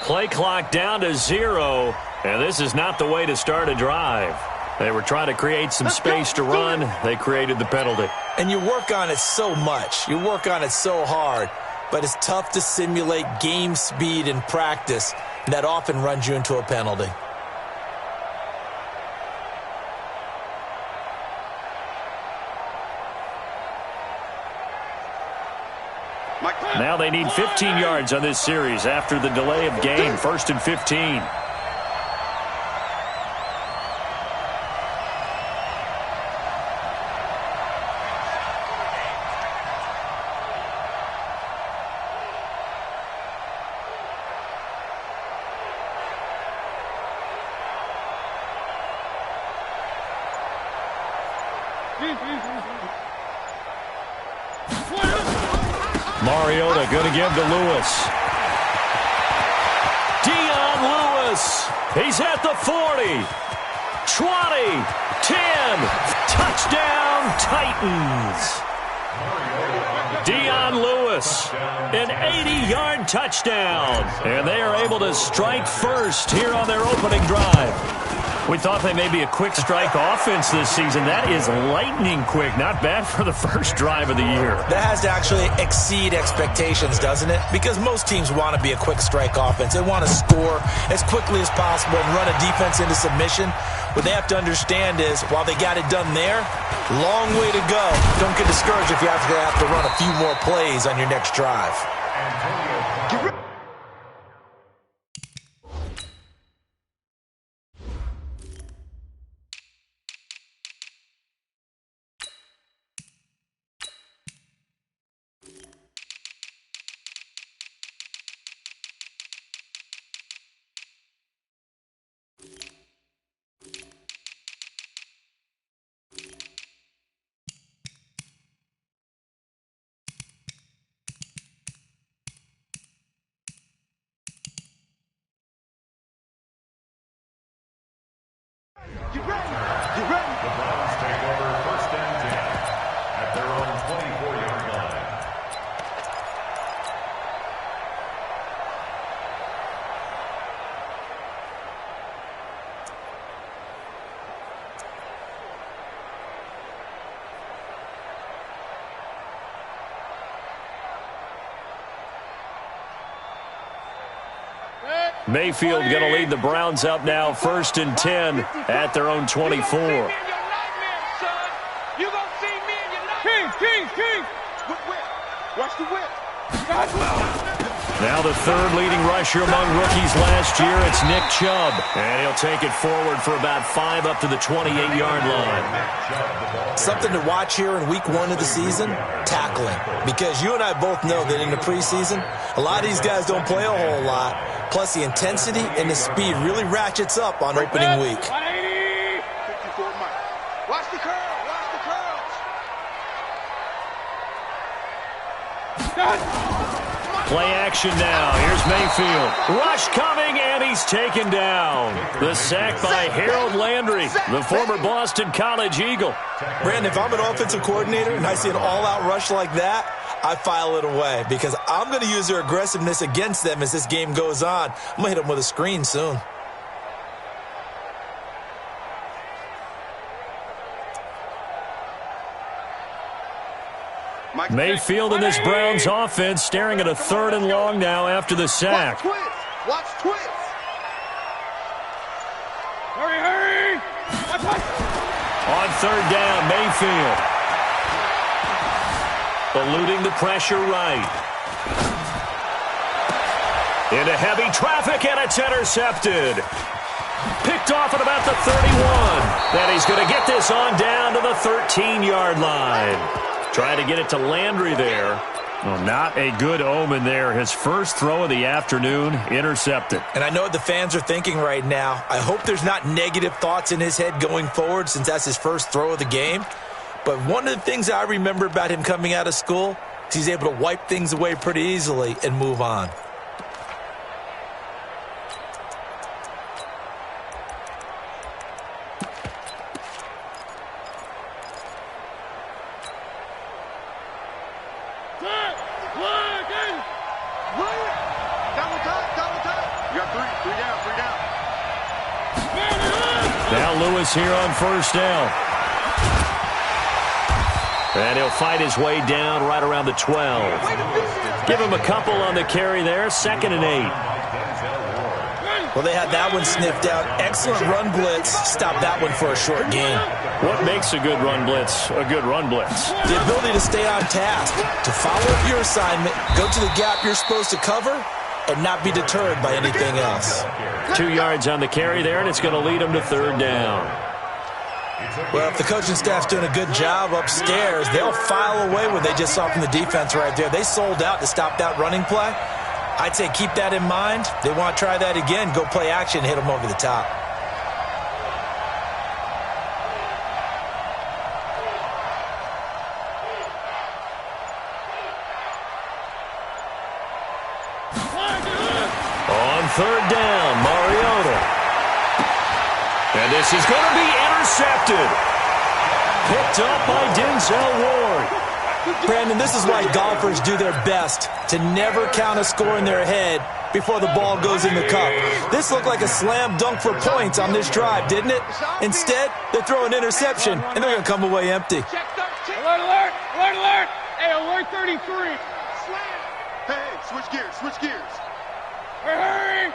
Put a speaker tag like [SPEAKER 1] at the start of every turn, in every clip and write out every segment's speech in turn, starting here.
[SPEAKER 1] Play clock down to 0, and this is not the way to start a drive. They were trying to create some space to run. They created the penalty.
[SPEAKER 2] And you work on it so much. You work on it so hard. But it's tough to simulate game speed in practice. And that often runs you into a penalty.
[SPEAKER 1] Now they need 15 yards on this series after the delay of game. 1st and 15. Mariota going to give to Lewis. Dion Lewis. He's at the 40. 20. 10. Touchdown, Titans. Dion Lewis. An 80-yard touchdown. And they are able to strike first here on their opening drive. We thought they may be a quick strike offense this season. That is lightning quick. Not bad for the first drive of the year.
[SPEAKER 2] That has to actually exceed expectations, doesn't it? Because most teams want to be a quick strike offense. They want to score as quickly as possible and run a defense into submission. What they have to understand is, while they got it done there, long way to go. Don't get discouraged if you have to run a few more plays on your next drive.
[SPEAKER 3] You ready? You ready? The Browns take over 1st and 10 at their own 24-yard line.
[SPEAKER 1] Mayfield going to lead the Browns up now 1st and 10 at their own 24. Now the 3rd leading rusher among rookies last year, it's Nick Chubb. And he'll take it forward for about 5 up to the 28-yard line.
[SPEAKER 2] Something to watch here in week 1 of the season, tackling. Because you and I both know that in the preseason, a lot of these guys don't play a whole lot. Plus, the intensity and the speed really ratchets up on opening week.
[SPEAKER 3] 54 Mike. Watch the curl. Watch the curls.
[SPEAKER 1] Play action now. Here's Mayfield. Rush coming, and he's taken down. The sack by Harold Landry, the former Boston College Eagle.
[SPEAKER 2] Brandon, if I'm an offensive coordinator and I see an all-out rush like that, I file it away because I'm going to use their aggressiveness against them as this game goes on. I'm going to hit them with a screen soon.
[SPEAKER 1] Mayfield in this Browns offense staring at a 3rd and long now after the sack.
[SPEAKER 3] Watch twist. Hurry, hurry.
[SPEAKER 1] On 3rd down, Mayfield. Eluding the pressure right. Into heavy traffic, and it's intercepted. Picked off at about the 31. Then he's going to get this on down to the 13-yard line. Trying to get it to Landry there. Well, not a good omen there. His first throw of the afternoon, intercepted.
[SPEAKER 2] And I know what the fans are thinking right now. I hope there's not negative thoughts in his head going forward since that's his first throw of the game. But one of the things I remember about him coming out of school is he's able to wipe things away pretty easily and move on.
[SPEAKER 3] You
[SPEAKER 1] Now Lewis here on first down. And he'll fight his way down right around the 12. Give him a couple on the carry there. 2nd and 8.
[SPEAKER 2] Well, they had that one sniffed out. Excellent run blitz. Stop that one for a short gain.
[SPEAKER 1] What makes a good run blitz a good run blitz?
[SPEAKER 2] The ability to stay on task, to follow up your assignment, go to the gap you're supposed to cover, and not be deterred by anything else.
[SPEAKER 1] 2 yards on the carry there, and it's going to lead them to 3rd down.
[SPEAKER 2] Well, if the coaching staff's doing a good job upstairs, they'll file away what they just saw from the defense right there. They sold out to stop that running play. I'd say keep that in mind. They want to try that again. Go play action, hit them over the top.
[SPEAKER 1] On 3rd down, Mariota. And this is going to be intercepted. Picked up by Denzel Ward.
[SPEAKER 2] Brandon, this is why golfers do their best to never count a score in their head before the ball goes in the cup. This looked like a slam dunk for points on this drive, didn't it? Instead, they throw an interception, and they're going to come away empty.
[SPEAKER 4] Alert, alert, alert, alert. Hey, alert 33.
[SPEAKER 3] Hey, switch gears.
[SPEAKER 4] Hurry.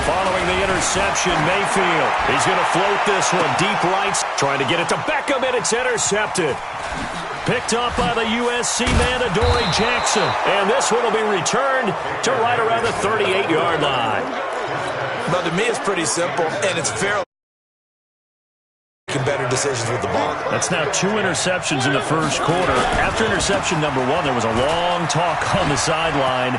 [SPEAKER 1] Following the interception, Mayfield. He's going to float this one deep right. Trying to get it to Beckham, and it's intercepted. Picked up by the USC man, Adoree Jackson. And this one will be returned to right around the 38-yard line.
[SPEAKER 2] But to me, it's pretty simple, and it's fairly making better decisions with the ball.
[SPEAKER 1] That's now 2 interceptions in the first quarter. After interception number 1, there was a long talk on the sideline.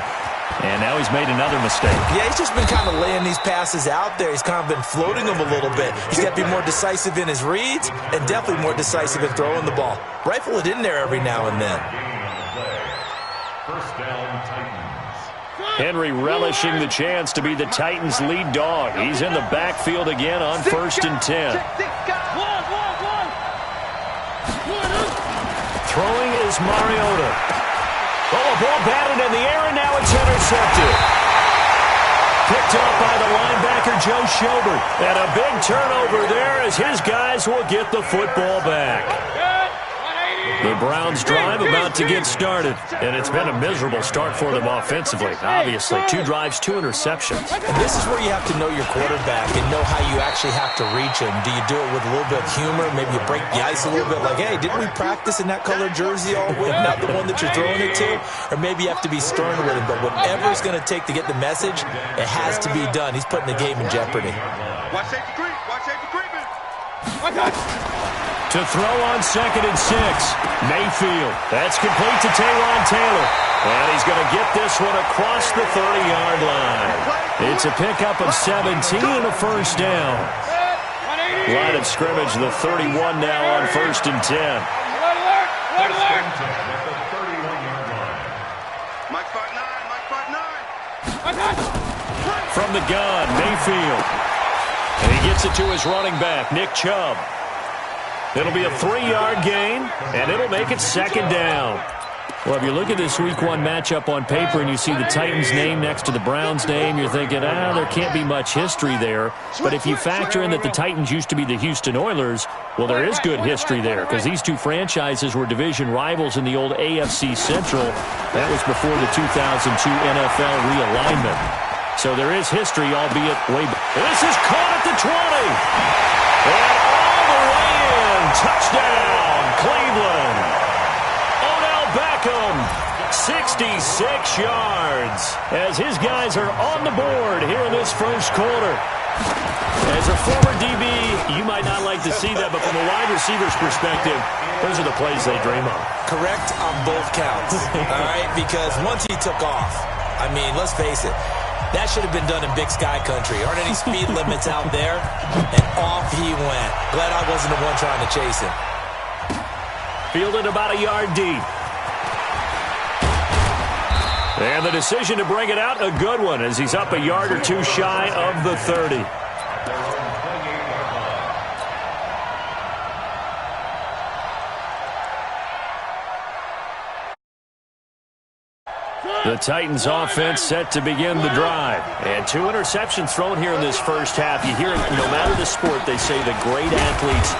[SPEAKER 1] And now he's made another mistake.
[SPEAKER 2] Yeah, he's just been kind of laying these passes out there. He's kind of been floating them a little bit. He's got to be more decisive in his reads and definitely more decisive in throwing the ball. Rifle it in there every now and then.
[SPEAKER 3] First down, Titans.
[SPEAKER 1] Henry relishing the chance to be the Titans' lead dog. He's in the backfield again on 1st and 10. Throwing is Mariota. Oh, ball batted in the air, and now it's intercepted. Picked up by the linebacker, Joe Schobert. And a big turnover there as his guys will get the football back. The Browns drive about to get started, and it's been a miserable start for them offensively. Obviously, 2 drives, 2 interceptions.
[SPEAKER 2] And this is where you have to know your quarterback and know how you actually have to reach him. Do you do it with a little bit of humor? Maybe you break the ice a little bit like, hey, didn't we practice in that color jersey all week, not the one that you're throwing it to? Or maybe you have to be stern with him. But whatever it's going to take to get the message, it has to be done. He's putting the game in jeopardy.
[SPEAKER 3] Watch safety creep. Watch safety creeping.
[SPEAKER 1] To throw on 2nd and 6. Mayfield. That's complete to Taywan Taylor. And he's going to get this one across the 30-yard line. It's a pickup of 17 and a first down. Line of scrimmage, the 31 now on 1st and 10.
[SPEAKER 3] Mike 5'9",
[SPEAKER 1] From the gun, Mayfield. And he gets it to his running back, Nick Chubb. It'll be a 3-yard gain, and it'll make it 2nd down. Well, if you look at this Week 1 matchup on paper and you see the Titans' name next to the Browns' name, you're thinking, there can't be much history there. But if you factor in that the Titans used to be the Houston Oilers, well, there is good history there because these 2 franchises were division rivals in the old AFC Central. That was before the 2002 NFL realignment. So there is history, albeit way back. This is caught at the 20. And all the way in. Touchdown, Cleveland. Odell Beckham, 66 yards. As his guys are on the board here in this first quarter. As a former DB, you might not like to see that, but from a wide receiver's perspective, those are the plays they dream of.
[SPEAKER 2] Correct on both counts, all right? Because once he took off, I mean, let's face it, that should have been done in Big Sky Country. Aren't any speed limits out there? And off he went. Glad I wasn't the one trying to chase him.
[SPEAKER 1] Fielded about a yard deep. And the decision to bring it out, a good one, as he's up a yard or 2 shy of the 30. The The Titans offense set to begin the drive. And 2 interceptions thrown here in this first half. You hear it, no matter the sport, they say the great athletes,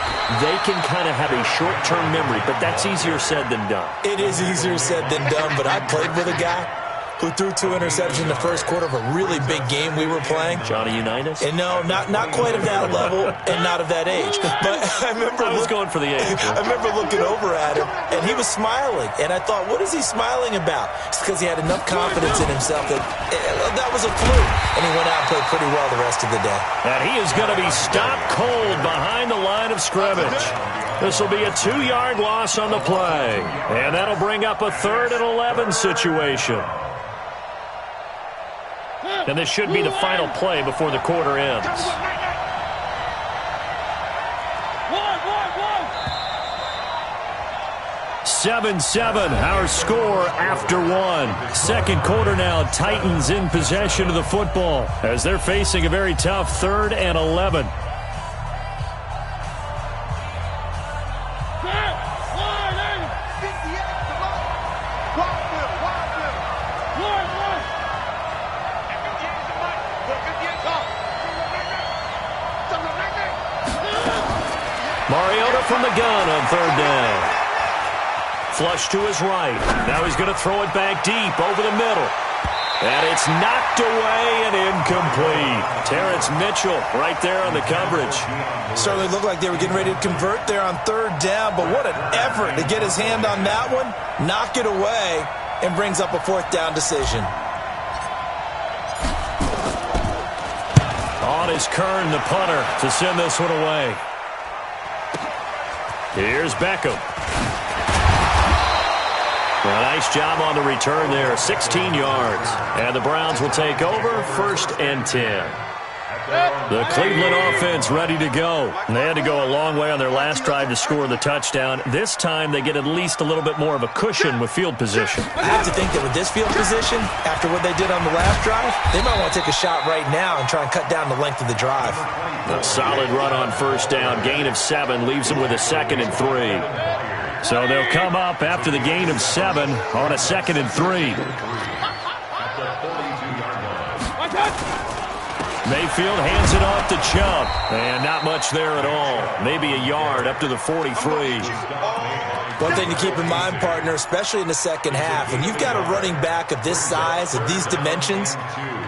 [SPEAKER 1] they can kind of have a short-term memory, but that's easier said than done.
[SPEAKER 2] It is easier said than done, but I played with a guy who threw 2 interceptions in the first quarter of a really big game we were playing.
[SPEAKER 1] Johnny Unitas?
[SPEAKER 2] And no, not quite of that level and not of that age. But I was
[SPEAKER 1] going for the age.
[SPEAKER 2] I remember looking over at him, and he was smiling. And I thought, what is he smiling about? It's because he had enough confidence in himself that was a fluke. And he went out and played pretty well the rest of the day.
[SPEAKER 1] And he is going to be stopped cold behind the line of scrimmage. This will be a 2-yard loss on the play. And that'll bring up a 3rd and 11 situation. And this should be the final play before the quarter ends. 7-7, our score after 1. Second quarter now, Titans in possession of the football as they're facing a very tough 3rd and 11. Mariota from the gun on 3rd down. Flush to his right. Now he's going to throw it back deep over the middle. And it's knocked away and incomplete. Terrence Mitchell right there on the coverage.
[SPEAKER 2] Certainly looked like they were getting ready to convert there on 3rd down, but what an effort to get his hand on that one, knock it away, and brings up a 4th down decision.
[SPEAKER 1] On is Kern, the punter, to send this one away. Here's Beckham. Well, nice job on the return there, 16 yards. And the Browns will take over, 1st and 10. The Cleveland offense ready to go. They had to go a long way on their last drive to score the touchdown. This time they get at least a little bit more of a cushion with field position.
[SPEAKER 2] I have to think that with this field position, after what they did on the last drive, they might want to take a shot right now and try and cut down the length of the drive.
[SPEAKER 1] A solid run on 1st down. Gain of 7 leaves them with a 2nd and 3. So they'll come up after the gain of 7 on a 2nd and 3. Mayfield hands it off to Chubb. And not much there at all. Maybe a yard up to the 43.
[SPEAKER 2] One thing to keep in mind, partner, especially in the second half, when you've got a running back of this size, of these dimensions,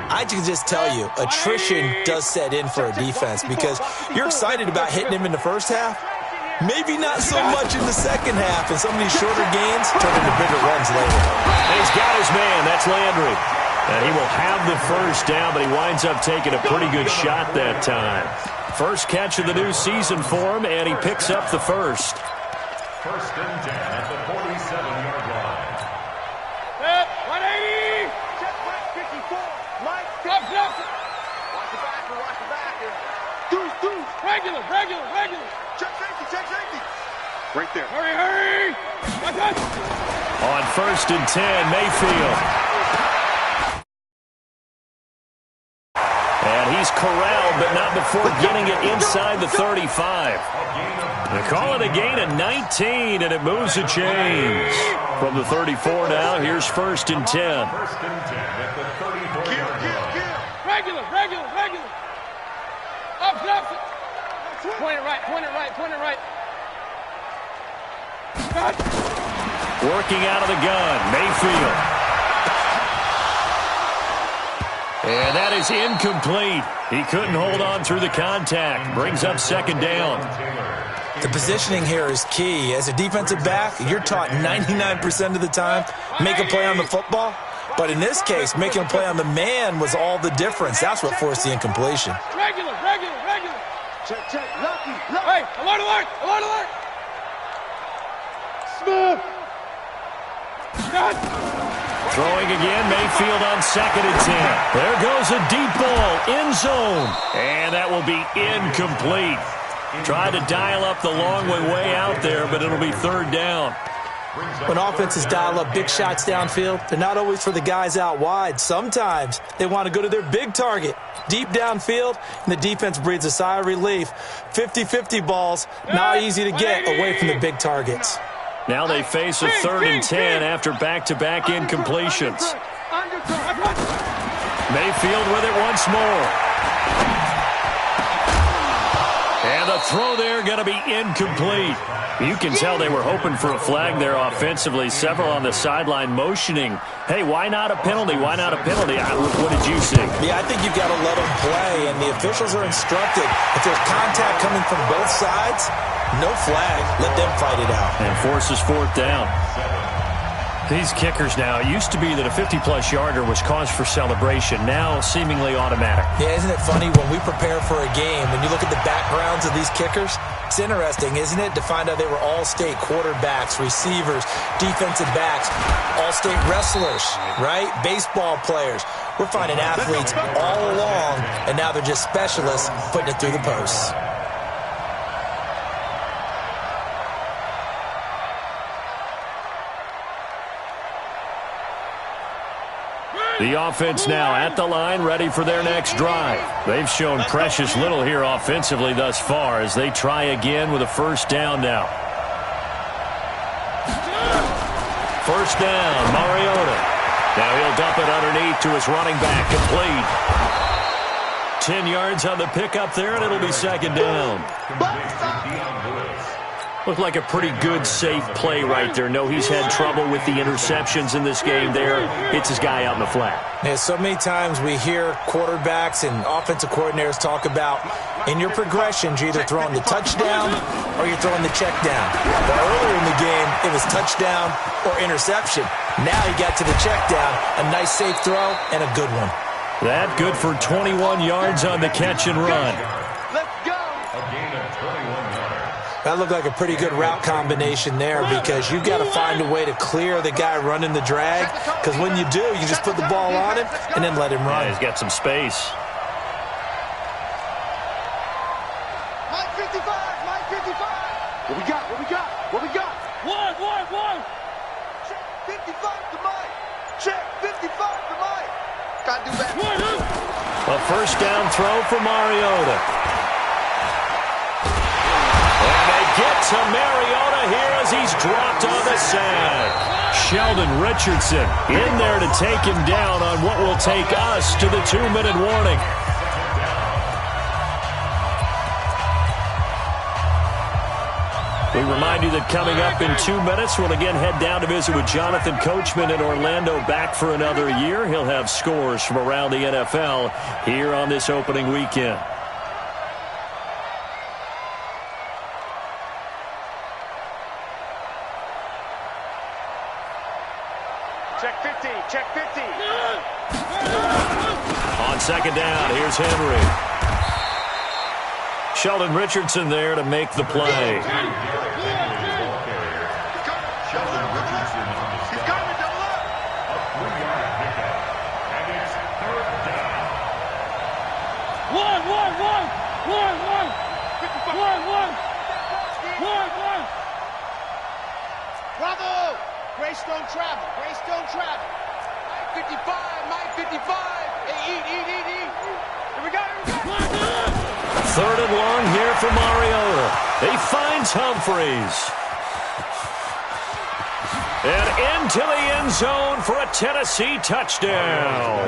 [SPEAKER 2] I can just tell you, attrition does set in for a defense because you're excited about hitting him in the first half. Maybe not so much in the second half, and some of these shorter gains turn into bigger runs later.
[SPEAKER 1] And he's got his man. That's Landry. And he will have the 1st down, but he winds up taking a pretty good shot that time. First catch of the new season for him, and he picks up the 1st.
[SPEAKER 3] 1st and 10 at the 47-yard line.
[SPEAKER 4] 180!
[SPEAKER 5] Check back, 54. Mike,
[SPEAKER 4] Stop.
[SPEAKER 5] watch the back, watch the back. Deuce.
[SPEAKER 4] Regular.
[SPEAKER 5] Check safety. Right there.
[SPEAKER 4] Hurry. Watch out.
[SPEAKER 1] On 1st and 10, Mayfield. And he's corralled, but not before getting it inside the 35. They call it a gain of 19, and it moves the chains. From the 34 now, here's 1st and 10.
[SPEAKER 3] 1st and 10 at the 34-yard line.
[SPEAKER 4] Regular. Up. Point it right.
[SPEAKER 1] Working out of the gun, Mayfield. And that is incomplete. He couldn't hold on through the contact. Brings up 2nd down.
[SPEAKER 2] The positioning here is key. As a defensive back, you're taught 99% of the time, make a play on the football. But in this case, making a play on the man was all the difference. That's what forced the incompletion.
[SPEAKER 4] Regular.
[SPEAKER 5] Check. Lucky.
[SPEAKER 4] Hey, alert.
[SPEAKER 5] Smith.
[SPEAKER 4] Shot.
[SPEAKER 1] Throwing again, Mayfield on 2nd and 10. There goes a deep ball, end zone. And that will be incomplete. Tried to dial up the long way out there, but it'll be 3rd down.
[SPEAKER 2] When offenses dial up big shots downfield, they're not always for the guys out wide. Sometimes they want to go to their big target, deep downfield, and the defense breathes a sigh of relief. 50-50 balls, not easy to get away from the big targets.
[SPEAKER 1] Now they face a 3rd and 10 after back-to-back incompletions. Mayfield with it once more. And the throw there going to be incomplete. You can tell they were hoping for a flag there offensively. Several on the sideline motioning, hey, why not a penalty? Why not a penalty? What did you see?
[SPEAKER 2] Yeah, I think you've got to let them play, and the officials are instructed. If there's contact coming from both sides, no flag. Let them fight it out.
[SPEAKER 1] And forces fourth down. These kickers now, it used to be that a 50-plus yarder was cause for celebration. Now seemingly automatic.
[SPEAKER 2] Yeah, isn't it funny when we prepare for a game, when you look at the backgrounds of these kickers, it's interesting, isn't it, to find out they were all-state quarterbacks, receivers, defensive backs, all-state wrestlers, right? Baseball players. We're finding athletes all along, and now they're just specialists putting it through the posts.
[SPEAKER 1] The offense now at the line, ready for their next drive. They've shown precious little here offensively thus far as they try again with a first down now. First down, Mariota. Now he'll dump it underneath to his running back, complete. 10 yards on the pickup there, and it'll be second down. Looked like a pretty good, safe play right there. No, he's had trouble with the interceptions in this game there. Hits his guy out in the flat.
[SPEAKER 2] Yeah, so many times we hear quarterbacks and offensive coordinators talk about in your progressions, you're either throwing the touchdown or you're throwing the check down. But earlier in the game, it was touchdown or interception. Now he got to the check down, a nice safe throw, and a good one.
[SPEAKER 1] That good for 21 yards on the catch and run.
[SPEAKER 2] That looked like a pretty good route combination there because you've got to find a way to clear the guy running the drag, because when you do, you just put the ball on him and then let him run.
[SPEAKER 1] Yeah, he's got some space.
[SPEAKER 5] Mike 55, Mike 55. What we got? What we got? What we got?
[SPEAKER 4] One.
[SPEAKER 5] Check 55 to Mike. Check 55 to Mike. Gotta do that.
[SPEAKER 1] A first down throw for Mariota. Get to Mariota here as he's dropped on the sack. Sheldon Richardson in there to take him down on what will take us to the 2-minute warning. We remind you that coming up in 2 minutes, we'll again head down to visit with Jonathan Coachman in Orlando, back for another year. He'll have scores from around the NFL here on this opening weekend.
[SPEAKER 5] Check 50, check 50.
[SPEAKER 1] On second down, here's Henry. Sheldon Richardson there to make the play.
[SPEAKER 3] Sheldon Richardson on the stop. A 3-yard pickup. And it's third down.
[SPEAKER 4] One.
[SPEAKER 5] Bravo! Greystone travel. Greystone travel. Mike 55. Mike 55. Hey, eat. Here we go.
[SPEAKER 1] Third and long here for Mariota. He finds Humphries. And into the end zone for a Tennessee touchdown.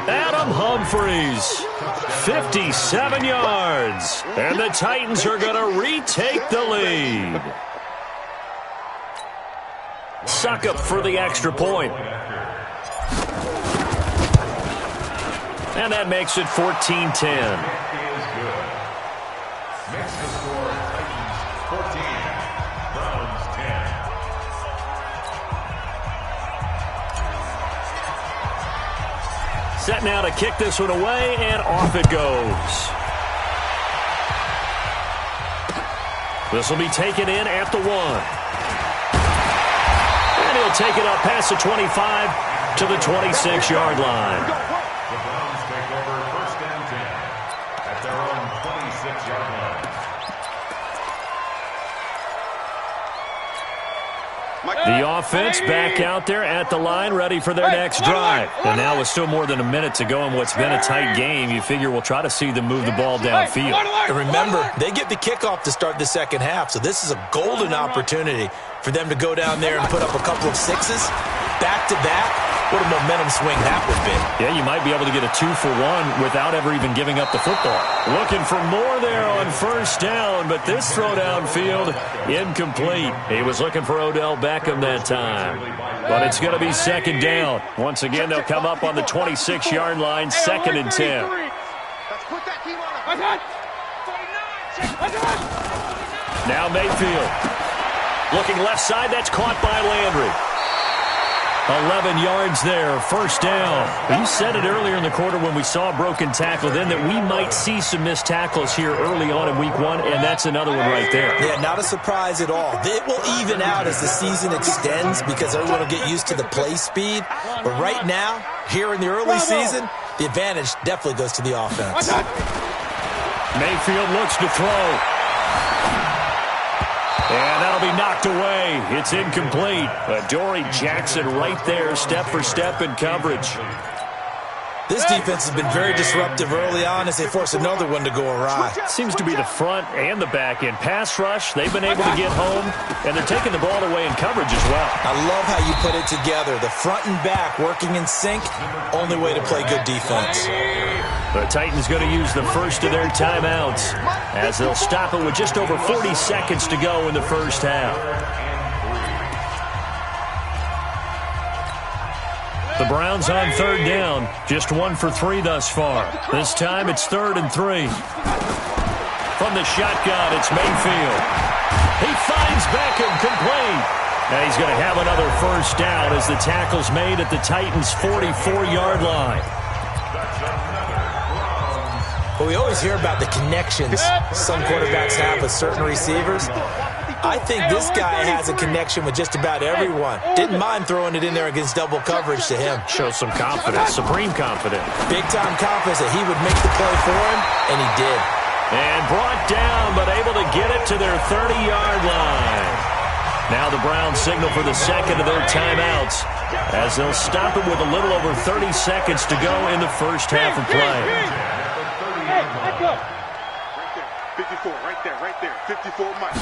[SPEAKER 1] Adam Humphries, 57 yards. And the Titans are going to retake the lead. Suckup for the extra point. And that makes it 14-10.
[SPEAKER 3] Makes the score Titans 14, Browns 10.
[SPEAKER 1] Set now to kick this one away, and off it goes. This will be taken in at the 1. And he'll take it up past the 25 to the 26-yard line.
[SPEAKER 3] The Browns take over first and 10 at their own 26-yard line.
[SPEAKER 1] The offense back out there at the line, ready for their next drive. And now with still more than a minute to go in what's been a tight game, you figure we'll try to see them move the ball downfield.
[SPEAKER 2] And remember, they get the kickoff to start the second half, so this is a golden opportunity for them to go down there and put up a couple of sixes back-to-back What a momentum swing that would be.
[SPEAKER 1] Yeah, you might be able to get a 2-for-1 without ever even giving up the football. Looking for more there on first down, but this throw downfield, incomplete. He was looking for Odell Beckham that time. But it's going to be second down. Once again, they'll come up on the 26-yard line, second and 10.
[SPEAKER 5] Let's put that team on a 49.
[SPEAKER 1] Now Mayfield. Looking left side, that's caught by Landry. 11 yards there, first down. You said it earlier in the quarter when we saw a broken tackle then that we might see some missed tackles here early on in week 1, and that's another one right there.
[SPEAKER 2] Yeah, not a surprise at all. It will even out as the season extends because everyone will get used to the play speed. But right now, here in the early season, the advantage definitely goes to the offense.
[SPEAKER 1] Mayfield looks to throw. And that'll be knocked away. It's incomplete. Adoree Jackson right there, step for step in coverage.
[SPEAKER 2] This defense has been very disruptive early on as they force another one to go awry.
[SPEAKER 1] Seems to be the front and the back end. Pass rush, they've been able to get home, and they're taking the ball away in coverage as well.
[SPEAKER 2] I love how you put it together. The front and back working in sync, only way to play good defense.
[SPEAKER 1] The Titans going to use the first of their timeouts as they'll stop it with just over 40 seconds to go in the first half. The Browns on third down, just 1 for 3 thus far. This time it's 3rd and 3. From the shotgun, it's Mayfield. He finds Beckham complete. And he's going to have another first down as the tackle's made at the Titans' 44-yard line.
[SPEAKER 2] Well, we always hear about the connections some quarterbacks have with certain receivers. I think this guy has a connection with just about everyone. Didn't mind throwing it in there against double coverage to him.
[SPEAKER 1] Shows some confidence, supreme confidence.
[SPEAKER 2] Big-time confidence that he would make the play for him, and he did.
[SPEAKER 1] And brought down, but able to get it to their 30-yard line. Now the Browns signal for the second of their timeouts as they'll stop it with a little over 30 seconds to go in the first half of play.
[SPEAKER 4] Hey, let's go.
[SPEAKER 5] Right there, 54, right there, 54 Mike.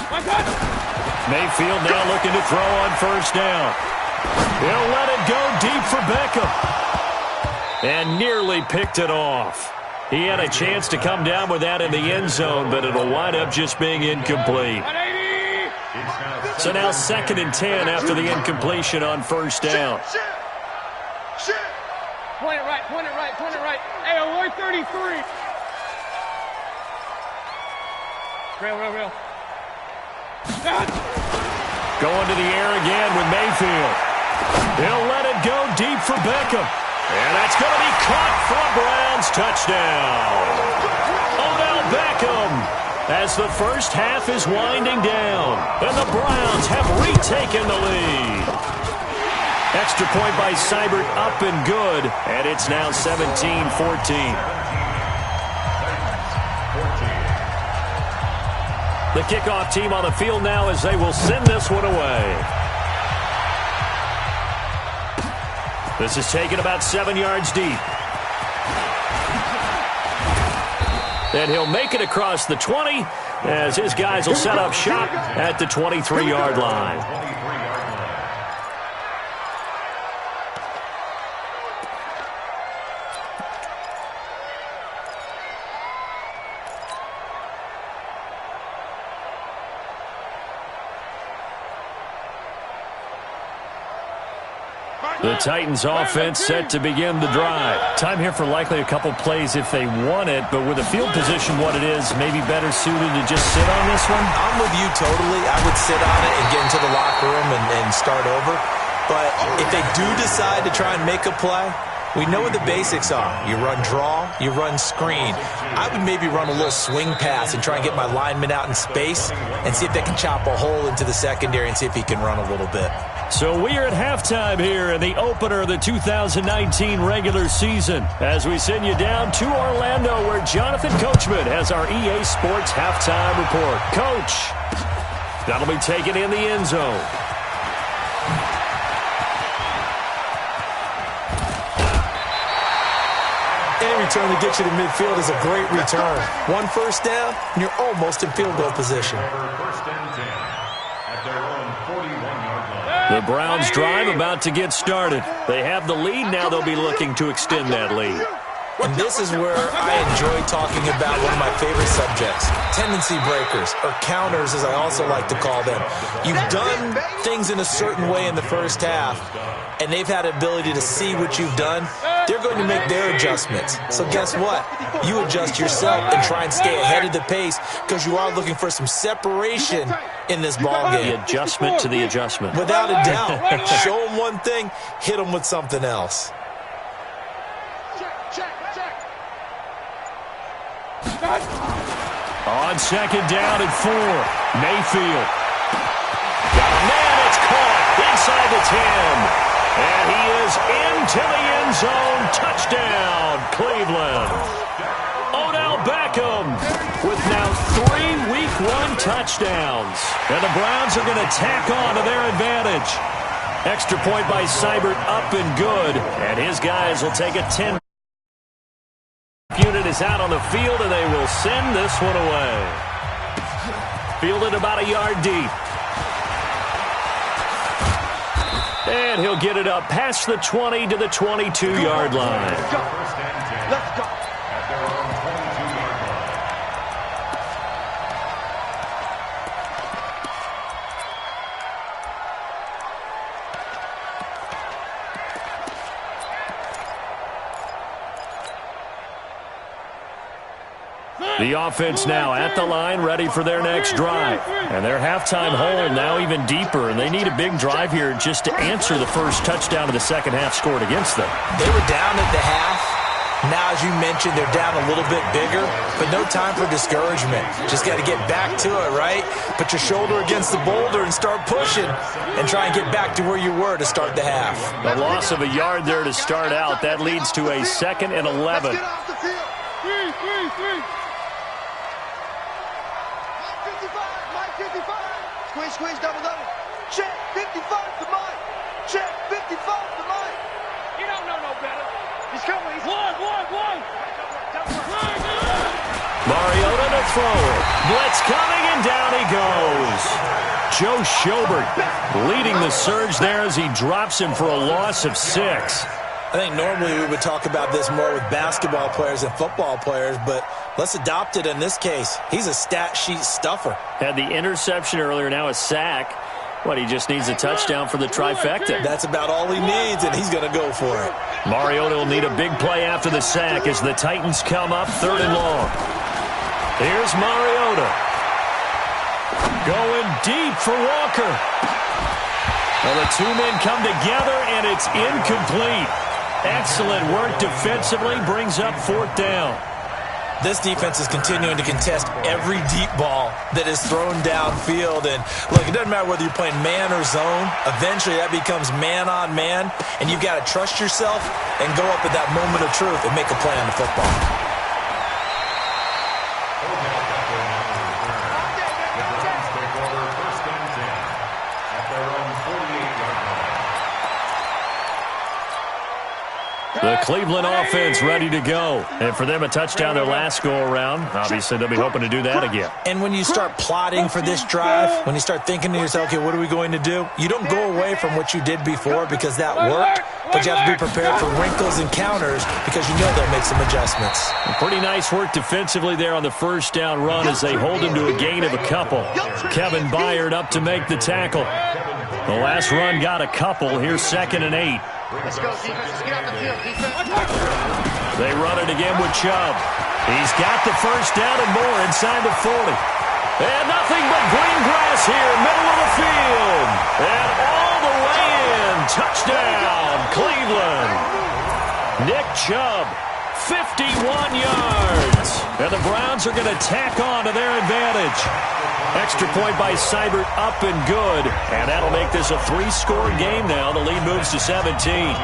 [SPEAKER 1] Mayfield now looking to throw on first down. He'll let it go deep for Beckham. And nearly picked it off. He had a chance to come down with that in the end zone, but it'll wind up just being incomplete. So now 2nd and 10 after the incompletion on first down.
[SPEAKER 4] Point it right, point it right, point it right. Hey, alert 33. Real.
[SPEAKER 1] Going to the air again with Mayfield. He'll let it go deep for Beckham. And that's going to be caught for a Browns touchdown. Odell Beckham as the first half is winding down. And the Browns have retaken the lead. Extra point by Seibert up and good. And it's now 17-14. The kickoff team on the field now as they will send this one away. This is taken about 7 yards deep. And he'll make it across the 20 as his guys will set up shop at the 23-yard line. The Titans offense set to begin the drive. Time here for likely a couple plays if they want it, but with the field position what it is, maybe better suited to just sit on this one?
[SPEAKER 2] I'm with you totally. I would sit on it and get into the locker room and start over. But if they do decide to try and make a play, we know what the basics are. You run draw, you run screen. I would maybe run a little swing pass and try and get my lineman out in space and see if they can chop a hole into the secondary and see if he can run a little bit.
[SPEAKER 1] So we are at halftime here in the opener of the 2019 regular season as we send you down to Orlando where Jonathan Coachman has our EA Sports halftime report. Coach, that'll be taken in the end zone.
[SPEAKER 2] Any return to get you to midfield is a great return. One first down, and you're almost in field goal position.
[SPEAKER 3] First and 10 at their own 41-yard line.
[SPEAKER 1] The Browns' drive about to get started. They have the lead now. They'll be looking to extend that lead.
[SPEAKER 2] And this is where I enjoy talking about one of my favorite subjects, tendency breakers, or counters as I also like to call them. You've done things in a certain way in the first half, and they've had the ability to see what you've done. They're going to make their adjustments. So guess what? You adjust yourself and try and stay ahead of the pace because you are looking for some separation in this ball game.
[SPEAKER 1] The adjustment to the adjustment.
[SPEAKER 2] Without a doubt. Show them one thing, hit them with something else.
[SPEAKER 1] On second down and 4, Mayfield. Got a man, it's caught inside the 10. And he is into the end zone. Touchdown, Cleveland. Odell Beckham with now 3 Week 1 touchdowns. And the Browns are going to tack on to their advantage. Extra point by Seibert, up and good. And his guys will take a 10. Unit is out on the field, and they will send this one away. Fielded about a yard deep. And he'll get it up past the 20 to the 22-yard line.
[SPEAKER 5] Let's go. Let's go.
[SPEAKER 3] At their own 22-yard line.
[SPEAKER 1] The offense now at the line, ready for their next drive. And their halftime hole now even deeper, and they need a big drive here just to answer the first touchdown of the second half scored against them.
[SPEAKER 2] They were down at the half. Now, as you mentioned, they're down a little bit bigger, but no time for discouragement. Just got to get back to it, right? Put your shoulder against the boulder and start pushing and try and get back to where you were to start the half.
[SPEAKER 1] The loss of a yard there to start out. That leads to a 2nd and 11.
[SPEAKER 5] Let's get off the field. Three. Mike 55. Squeeze, double. Check, 55 to Mike. Check, 55 to Mike.
[SPEAKER 4] You don't know no better.
[SPEAKER 5] He's coming.
[SPEAKER 4] One.
[SPEAKER 1] Mariota to throw it. Blitz coming, and down he goes. Joe Schobert leading the surge there as he drops him for a loss of 6.
[SPEAKER 2] I think normally we would talk about this more with basketball players and football players, but let's adopt it in this case. He's a stat sheet stuffer.
[SPEAKER 1] Had the interception earlier, now a sack. He just needs a touchdown for the trifecta.
[SPEAKER 2] That's about all he needs, and he's going to go for it.
[SPEAKER 1] Mariota will need a big play after the sack as the Titans come up 3rd and long. Here's Mariota. Going deep for Walker. Well, the two men come together, and it's incomplete. Excellent work defensively, brings up 4th down.
[SPEAKER 2] This defense is continuing to contest every deep ball that is thrown downfield. And look, it doesn't matter whether you're playing man or zone. Eventually, that becomes man on man, and you've got to trust yourself and go up at that moment of truth and make a play on the football.
[SPEAKER 3] The Browns take over 1st and 10 at their own 48-yard line.
[SPEAKER 1] The Cleveland offense ready to go. And for them, a touchdown their last go-around. Obviously, they'll be hoping to do that again.
[SPEAKER 2] And when you start plotting for this drive, when you start thinking to yourself, okay, what are we going to do? You don't go away from what you did before because that worked, but you have to be prepared for wrinkles and counters because you know they'll make some adjustments.
[SPEAKER 1] Pretty nice work defensively there on the first down run as they hold him to a gain of a couple. Kevin Byard up to make the tackle. The last run got a couple. Here's 2nd and 8.
[SPEAKER 5] Let's go, defense. Let's get out the field, defense.
[SPEAKER 1] They run it again with Chubb. He's got the first down and more inside the 40. And nothing but green grass here, middle of the field. And all the way in. Touchdown, Cleveland. Nick Chubb, 51 yards. And the Browns are going to tack on to their advantage. Extra point by Seibert, up and good. And that'll make this a 3-score game now. The lead moves to 17.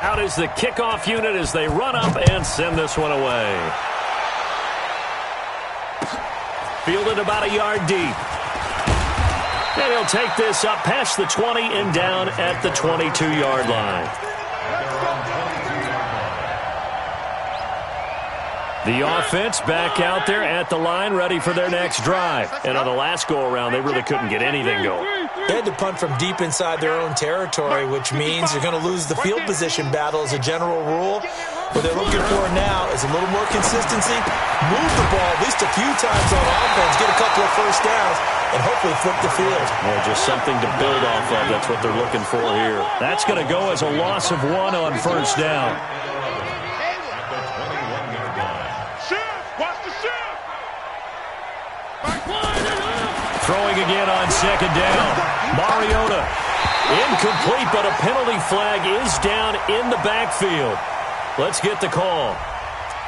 [SPEAKER 1] Out is the kickoff unit as they run up and send this one away. fielded about a yard deep. And he'll take this up past the 20 and down at the 22-yard line. The offense back out there at the line, ready for their next drive. And on the last go-around, they really couldn't get anything going.
[SPEAKER 2] They had to punt from deep inside their own territory, which means you're going to lose the field position battle as a general rule. What they're looking for now is a little more consistency, move the ball at least a few times on offense, get a couple of first downs, and hopefully flip the field.
[SPEAKER 1] Well, just something to build off of. That's what they're looking for here. That's going to go as a loss of 1 on first down. Throwing again on second down. Mariota. Incomplete, but a penalty flag is down in the backfield. Let's get the call.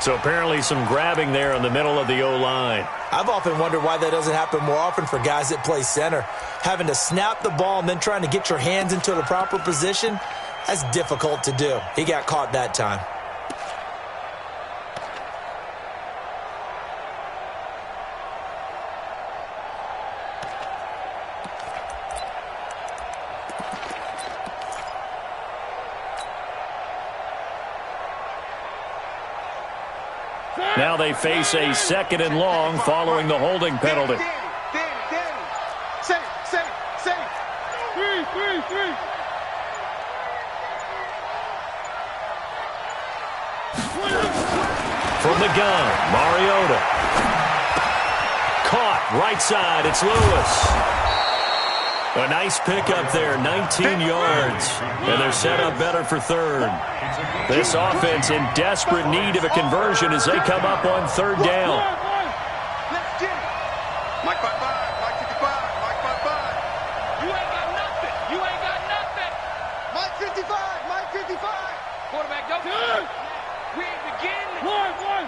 [SPEAKER 1] So apparently some grabbing there in the middle of the O-line.
[SPEAKER 2] I've often wondered why that doesn't happen more often for guys that play center. Having to snap the ball and then trying to get your hands into the proper position, that's difficult to do. He got caught that time.
[SPEAKER 1] Now they face a 2nd and long following the holding penalty. From the gun, Mariota. Caught, right side, it's Lewis. A nice pickup there, 19 yards. And they're set up better for third. This offense in desperate need of a conversion as they come up on third down.
[SPEAKER 5] Mike 55, Mike 55, Mike 55. You ain't got nothing. You ain't got nothing. Mike 55, Mike 55. Quarterback, don't good. We begin. One.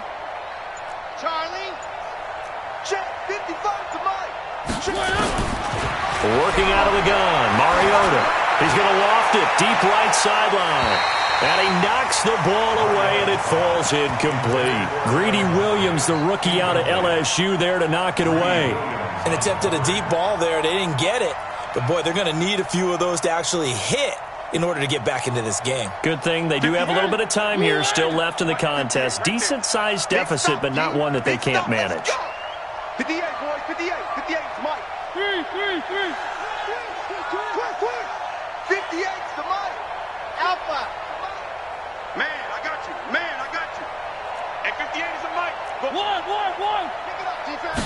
[SPEAKER 5] Charlie. Check 55 to Mike.
[SPEAKER 1] Working out of the gun, Mariota. He's going to loft it deep right sideline. And he knocks the ball away, and it falls incomplete. Greedy Williams, the rookie out of LSU, there to knock it away.
[SPEAKER 2] And attempted a deep ball there. They didn't get it. But, boy, they're going to need a few of those to actually hit in order to get back into this game.
[SPEAKER 1] Good thing they do have a little bit of time here still left in the contest. Decent-sized deficit, but not one that they can't manage.
[SPEAKER 5] 58, boys, 58. 58's Mike. 3. 58's the Mike. Alpha. Man, I got you. And 58 is a Mike. One. Pick it up, defense.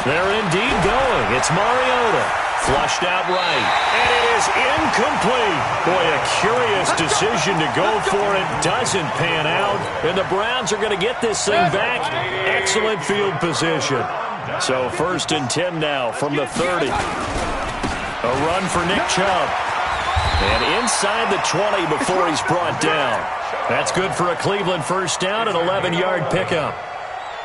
[SPEAKER 1] They're indeed going. It's Mariota. Flushed out right. And it is incomplete. Boy, a curious decision to go for it. Doesn't pan out. And the Browns are going to get this thing back. Excellent field position. So 1st and 10 now from the 30. A run for Nick Chubb. And inside the 20 before he's brought down. That's good for a Cleveland first down, an 11-yard pickup.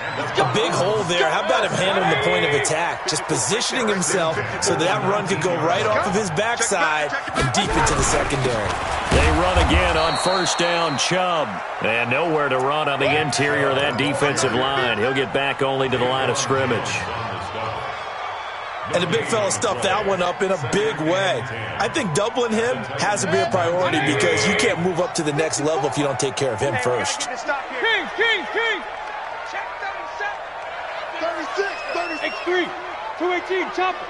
[SPEAKER 2] A big hole there. How about him handling the point of attack? Just positioning himself so that run could go right off of his backside and deep into the secondary.
[SPEAKER 1] They run again on first down, Chubb. And nowhere to run on the interior of that defensive line. He'll get back only to the line of scrimmage.
[SPEAKER 2] And the big fella stuffed that one up in a big way. I think doubling him has to be a priority because you can't move up to the next level if you don't take care of him first.
[SPEAKER 4] King.
[SPEAKER 5] Check 36.
[SPEAKER 4] X3. 218, chopper.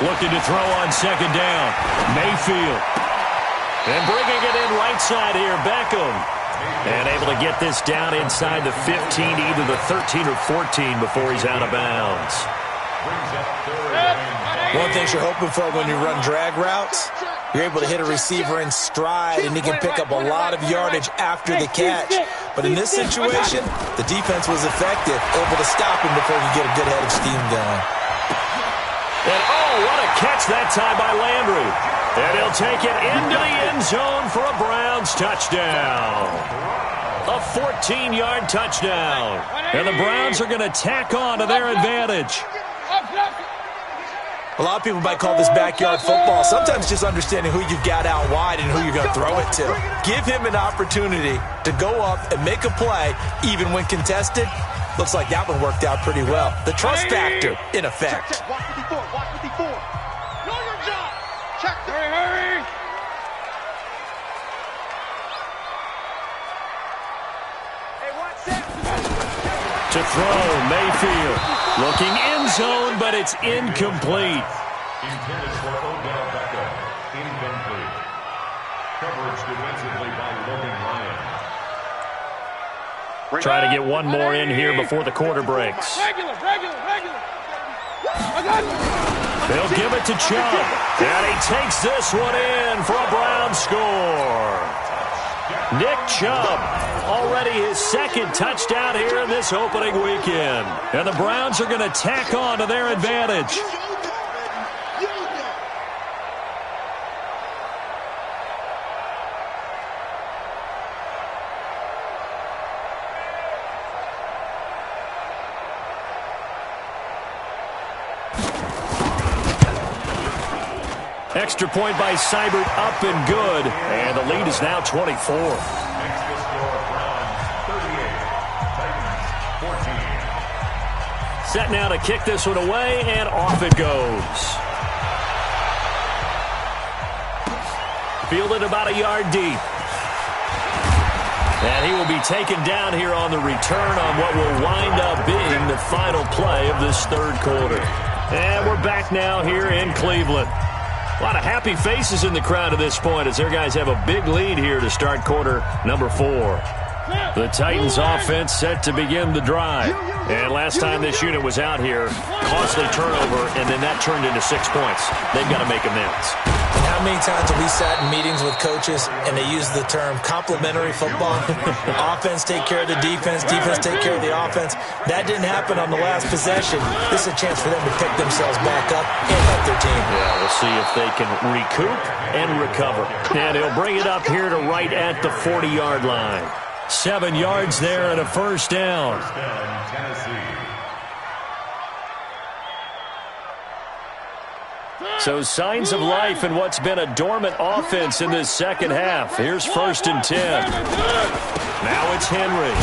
[SPEAKER 1] Looking to throw on second down. Mayfield. And bringing it in right side here, Beckham. And able to get this down inside the 15, either the 13 or 14 before he's out of bounds.
[SPEAKER 2] One thing you're hoping for when you run drag routes, you're able to hit a receiver in stride, and he can pick up a lot of yardage after the catch. But in this situation, the defense was effective, able to stop him before you get a good head of steam going.
[SPEAKER 1] And oh, what a catch that time by Landry. And he'll take it into the end zone for a Browns touchdown. A 14-yard touchdown. And the Browns are going to tack on to their advantage.
[SPEAKER 2] A lot of people might call this backyard football. Sometimes just understanding who you've got out wide and who you're going to throw it to. Give him an opportunity to go up and make a play, even when contested. Looks like that one worked out pretty well. The trust factor in effect.
[SPEAKER 5] Check. Watch 54. Watch 54. Know your job. Check.
[SPEAKER 4] Hurry.
[SPEAKER 5] Hey, watch that.
[SPEAKER 1] To throw, Mayfield. Looking end zone, but it's incomplete.
[SPEAKER 3] Intended for Odell Beckham. Incomplete. Coverage defensively by Logan Ryan.
[SPEAKER 1] Try to get one more in here before the quarter breaks.
[SPEAKER 4] Regular. I got it.
[SPEAKER 1] They'll give it to Chubb. And he takes this one in for a Brown score. Nick Chubb, already his second touchdown here in this opening weekend. And the Browns are going to tack on to their advantage. Extra point by Seibert, up and good. And the lead is now 24.
[SPEAKER 3] Next to score, Browns 38. Titans 14.
[SPEAKER 1] Set now to kick this one away, and off it goes. Fielded about a yard deep. And he will be taken down here on the return on what will wind up being the final play of this third quarter. And we're back now here in Cleveland. A lot of happy faces in the crowd at this point as their guys have a big lead here to start quarter number 4. The Titans offense set to begin the drive. And last time this unit was out here, costly turnover, and then that turned into 6 points. They've got to make amends.
[SPEAKER 2] And how many times have we sat in meetings with coaches and they use the term complementary football? Offense take care of the defense, defense take care of the offense. That didn't happen on the last possession. This is a chance for them to pick themselves back up and help their team.
[SPEAKER 1] Yeah, we'll see if they can recoup and recover. And he'll bring it up here to right at the 40-yard line. 7 yards there and a first down.
[SPEAKER 3] First down, Tennessee.
[SPEAKER 1] So signs of life in what's been a dormant offense in this second half. Here's 1st and 10. Now it's Henry.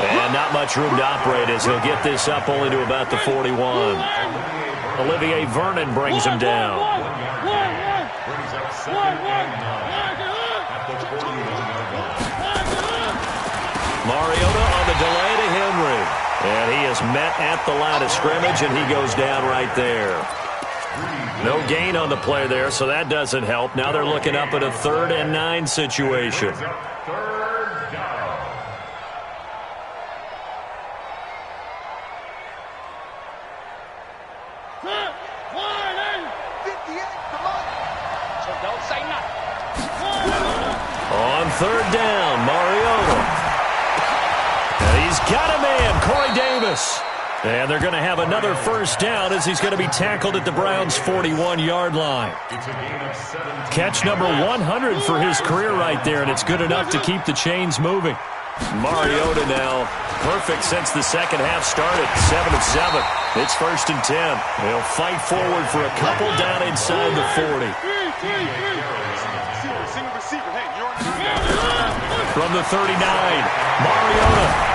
[SPEAKER 1] And not much room to operate as he'll get this up only to about the 41. Olivier Vernon brings him down.
[SPEAKER 3] Brings up 2nd and 9 at the 41-yard line.
[SPEAKER 1] Mariota on the delay to Henry. And he is met at the line of scrimmage, and he goes down right there. No gain on the play there, so that doesn't help. Now they're looking up at a 3rd and 9 situation.
[SPEAKER 3] Third down.
[SPEAKER 5] So don't say nothing.
[SPEAKER 1] On 3rd down, Mariota. And he's got a man, Corey Davis. And they're going to have another first down as he's going to be tackled at the Browns' 41-yard line.
[SPEAKER 3] It's a gain of 17.
[SPEAKER 1] Catch number 100 for his career right there, and it's good enough to keep the chains moving. Mariota now perfect since the second half started, 7 of 7. It's 1st and 10. They'll fight forward for a couple down inside the 40.
[SPEAKER 5] Receiver. Hey, you're on
[SPEAKER 1] From the 39, Mariota.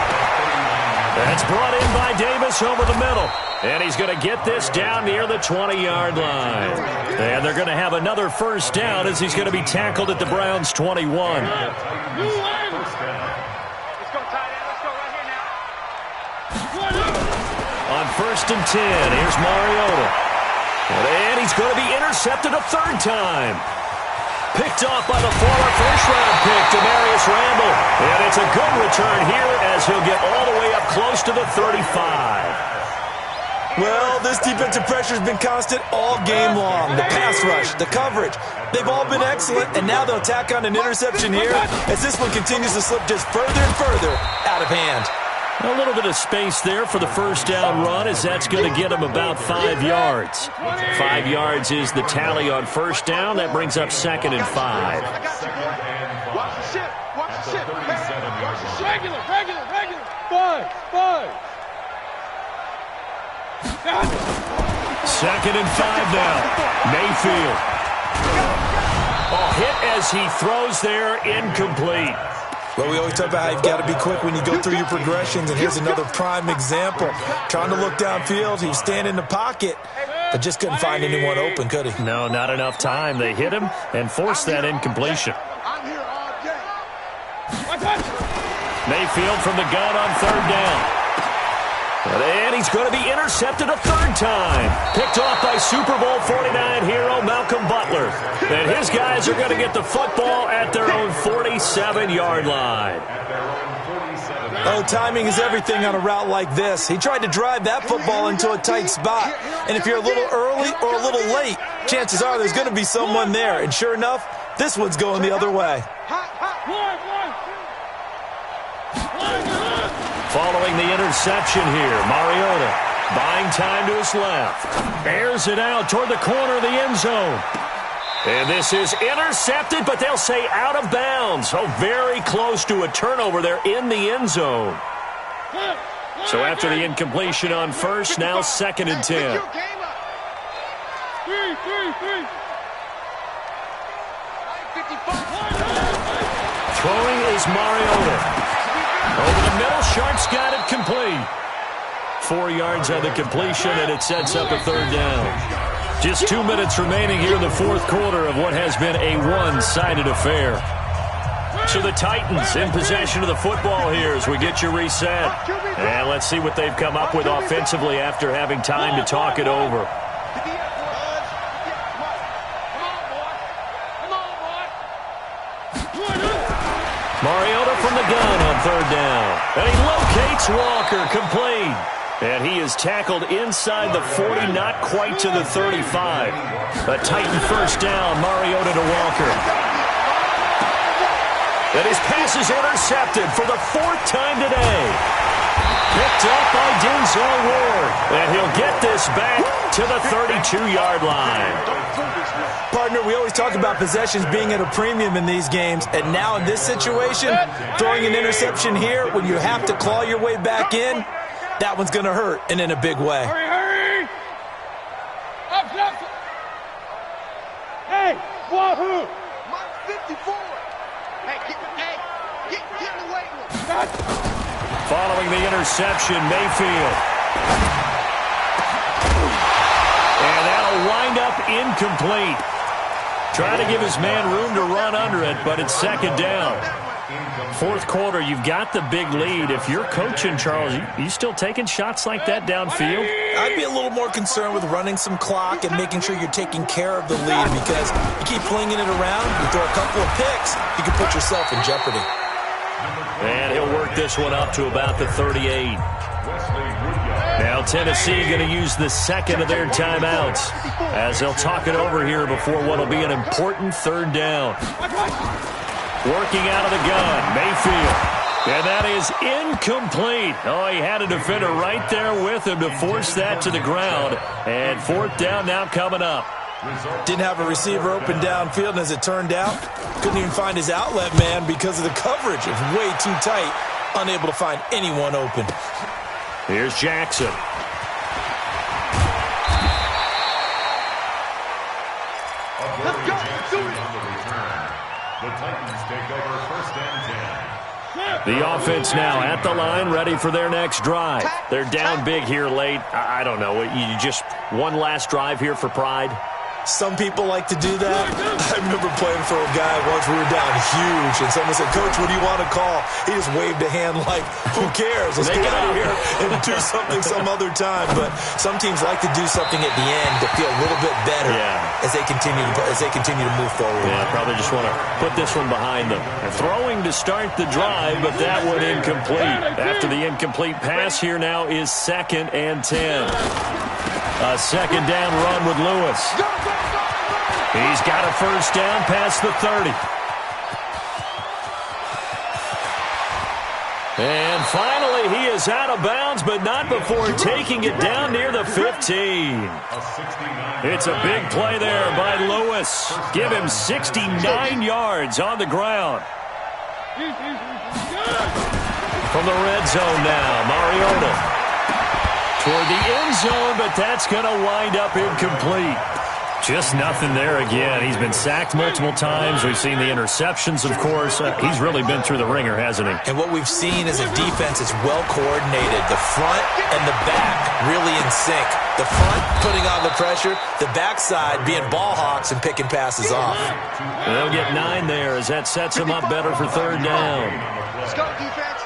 [SPEAKER 1] That's brought in by Davis over the middle. And he's going to get this down near the 20-yard line. And they're going to have another first down as he's going to be tackled at the Browns' 21.
[SPEAKER 5] Let's go, tight end. Let's go right here now.
[SPEAKER 1] On 1st and 10, here's Mariota. And he's going to be intercepted a 3rd time. Picked off by the former first-round pick, Demarius Randall. And it's a good return here as he'll get all the way up close to the 35.
[SPEAKER 2] Well, this defensive pressure has been constant all game long. The pass rush, the coverage, they've all been excellent, and now they'll tack on an interception here as this one continues to slip just further and further out of hand.
[SPEAKER 1] A little bit of space there for the first down run as that's going to get him about 5 yards. 5 yards is the tally on first down. That brings up 2nd and 5.
[SPEAKER 5] Watch the ship. Watch the ship. Watch the ship.
[SPEAKER 4] Regular. 5.
[SPEAKER 1] 2nd and 5 now. Mayfield. Hit as he throws there, incomplete.
[SPEAKER 2] Well, we always talk about how you've got to be quick when you go through your progressions, and here's another prime example. Trying to look downfield, he was standing in the pocket, but just couldn't find anyone open, could he?
[SPEAKER 1] No, not enough time. They hit him and forced that incompletion. Mayfield from the gun on 3rd down. And he's going to be intercepted a 3rd time. Picked off by Super Bowl 49 hero Malcolm Butler. And his guys are going to get the football at their own 47-yard line.
[SPEAKER 2] Oh, timing is everything on a route like this. He tried to drive that football into a tight spot. And if you're a little early or a little late, chances are there's going to be someone there. And sure enough, this one's going the other way.
[SPEAKER 1] Following the interception here, Mariota buying time to his left. Airs it out toward the corner of the end zone. And this is intercepted, but they'll say out of bounds. Oh, very close to a turnover there in the end zone. So after the incompletion on 1st, now 2nd and 10. Throwing is Mariota. Over the middle, Sharp's got it complete. 4 yards on the completion, and it sets up a 3rd down. Just 2 minutes remaining here in the 4th quarter of what has been a one-sided affair. So the Titans in possession of the football here as we get you reset. And let's see what they've come up with offensively after having time to talk it over. Mariota from the gun on 3rd down. And he locates Walker, complete. And he is tackled inside the 40, not quite to the 35. A Titan 1st down, Mariota to Walker. And his pass is intercepted for the 4th time today. Picked up by Denzel Ward. And he'll get this back to the 32-yard line.
[SPEAKER 2] Partner, we always talk about possessions being at a premium in these games, and now in this situation, throwing an interception here when you have to claw your way back in, that one's going to hurt, and in a big way.
[SPEAKER 4] Hurry! Up! Hey, wahoo!
[SPEAKER 5] Mike 54. Hey, get in the weight room.
[SPEAKER 1] Following the interception, Mayfield. And that'll wind up incomplete. Trying to give his man room to run under it, but it's 2nd down. 4th quarter, you've got the big lead. If you're coaching, Charles, you still taking shots like that downfield?
[SPEAKER 2] I'd be a little more concerned with running some clock and making sure you're taking care of the lead, because you keep flinging it around, you throw a couple of picks, you can put yourself in jeopardy.
[SPEAKER 1] And he'll work this one up to about the 38. Now Tennessee going to use the 2nd of their timeouts as they'll talk it over here before what will be an important 3rd down. Working out of the gun, Mayfield. And that is incomplete. Oh, he had a defender right there with him to force that to the ground. And 4th down now coming up.
[SPEAKER 2] Didn't have a receiver open downfield, and as it turned out, couldn't even find his outlet man because of the coverage. It was way too tight, unable to find anyone open.
[SPEAKER 1] Here's Jackson.
[SPEAKER 5] Let's go. Do it.
[SPEAKER 3] The Titans take over 1st and 10.
[SPEAKER 1] The offense now at the line, ready for their next drive. They're down big here late. I don't know. You just one last drive here for pride?
[SPEAKER 2] Some people like to do that. I remember playing for a guy once. We were down huge, and someone said, "Coach, what do you want to call?" He just waved a hand like, "Who cares? Let's get out of here and do something some other time." But some teams like to do something at the end to feel a little bit better as they continue to move forward.
[SPEAKER 1] Yeah, probably just want to put this one behind them. Throwing to start the drive, but that one incomplete. After the incomplete pass, here now is 2nd and 10. A 2nd down run with Lewis. He's got a 1st down past the 30. And finally, he is out of bounds, but not before taking it down near the 15. It's a big play there by Lewis. Give him 69 yards on the ground. From the red zone now, Mariota. toward the end zone, but that's going to wind up incomplete. Just nothing there again. He's been sacked multiple times. We've seen the interceptions, of course. He's really been through the ringer, hasn't he?
[SPEAKER 2] And what we've seen is a defense that's well coordinated. The front and the back really in sync. The front putting on the pressure, the backside being ball hawks and picking passes off.
[SPEAKER 1] They'll get 9 there as that sets him up better for third down.
[SPEAKER 5] Let's go, defense.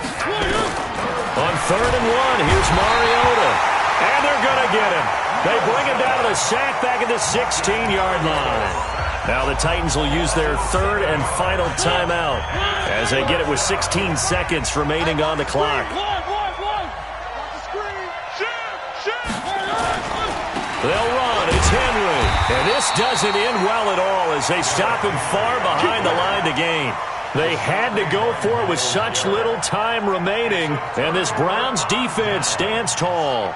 [SPEAKER 1] On 3rd and 1, here's Mariota. And they're going to get him. They bring him down to the sack back at the 16-yard line. Now the Titans will use their 3rd and final timeout as they get it with 16 seconds remaining on the clock. They'll run. It's Henry. And this doesn't end well at all as they stop him far behind the line to gain. They had to go for it with such little time remaining, and this Browns defense stands tall.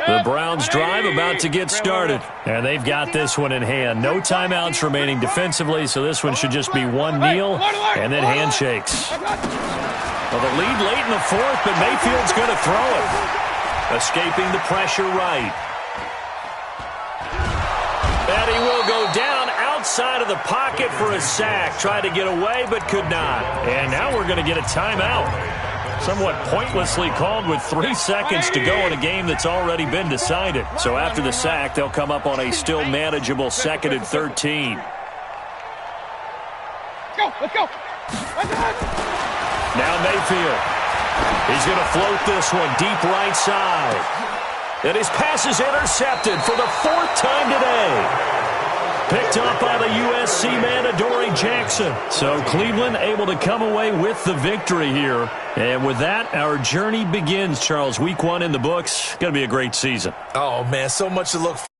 [SPEAKER 1] The Browns drive about to get started, and they've got this one in hand. No timeouts remaining defensively, so this one should just be one kneel and then handshakes. Well, the lead late in the 4th, but Mayfield's going to throw it. Escaping the pressure right. And he will go down outside of the pocket for a sack. Tried to get away, but could not. And now we're going to get a timeout. Somewhat pointlessly called with 3 seconds to go in a game that's already been decided. So after the sack, they'll come up on a still manageable 2nd and 13.
[SPEAKER 4] Let's go.
[SPEAKER 1] Now Mayfield. He's going to float this one deep right side. And his pass is intercepted for the 4th time today. Picked up by the USC man, Adoree Jackson. So Cleveland able to come away with the victory here. And with that, our journey begins, Charles. Week 1 in the books. Going to be a great season.
[SPEAKER 2] Oh, man, so much to look forward to.